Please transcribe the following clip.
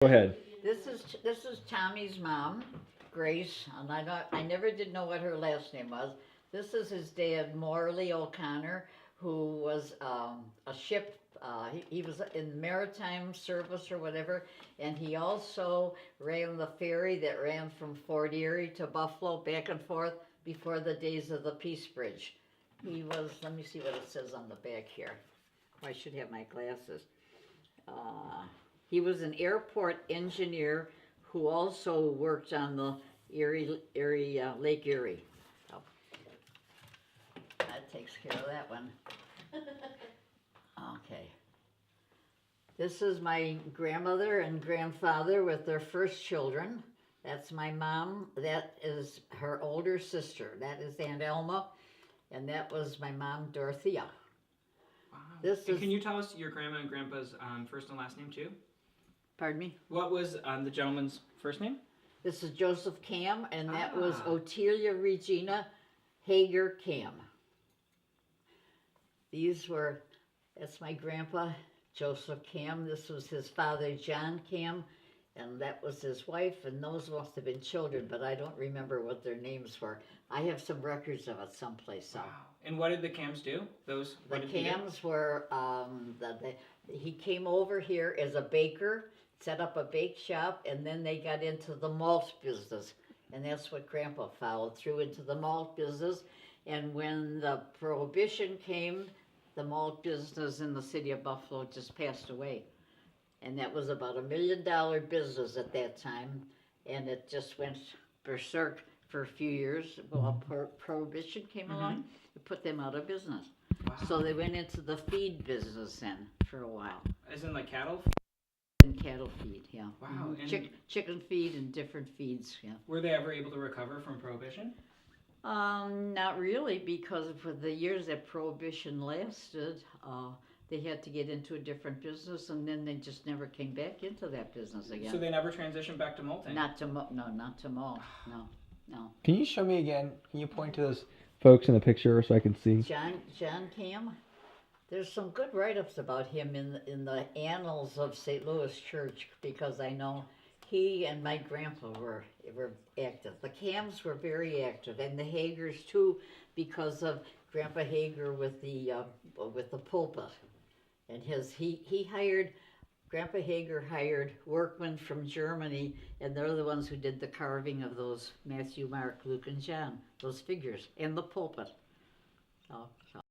Go ahead. This is Tommy's mom, Grace, and I never did know what her last name was. This is his dad, Morley O'Connor, who was a ship. He was in the maritime service or whatever, and he also ran the ferry that ran from Fort Erie to Buffalo, back and forth, before the days of the Peace Bridge. He was. Let me see what it says on the back here. I should have my glasses. He was an airport engineer who also worked on the Lake Erie. So, that takes care of that one. Okay. This is my grandmother and grandfather with their first children. That's my mom. That is her older sister. That is Aunt Elma. And that was my mom, Dorothea. Wow. Can you tell us your grandma and grandpa's first and last name too? Pardon me? What was the gentleman's first name? This is Joseph Cam, and that was Otelia Regina Hager Cam. That's my grandpa, Joseph Cam. This was his father, John Cam, and that was his wife, and those must have been children, but I don't remember what their names were. I have some records of it someplace. So. Wow. And what did the Cams do? The Cams were, he came over here as a baker, set up a bake shop, and then they got into the malt business. And that's what Grandpa followed through, into the malt business. And when the Prohibition came, the malt business in the city of Buffalo just passed away. And that was about $1 million business at that time. And it just went berserk for a few years. Well, Prohibition came along, it put them out of business. Wow. So they went into the feed business then for a while. As in like cattle? And cattle feed, yeah. Wow. Chicken feed and different feeds, yeah. Were they ever able to recover from Prohibition? Not really, because for the years that Prohibition lasted, they had to get into a different business, and then they just never came back into that business again. So they never transitioned back to malting? Not to malt, no. Can you show me again? Can you point to those folks in the picture so I can see? John Cam. There's some good write-ups about him in the annals of St. Louis Church, because I know he and my grandpa were active. The Cams were very active, and the Hagers too, because of Grandpa Hager with the pulpit, and Grandpa Hager hired workmen from Germany, and they're the ones who did the carving of those Matthew, Mark, Luke, and John, those figures, and the pulpit. So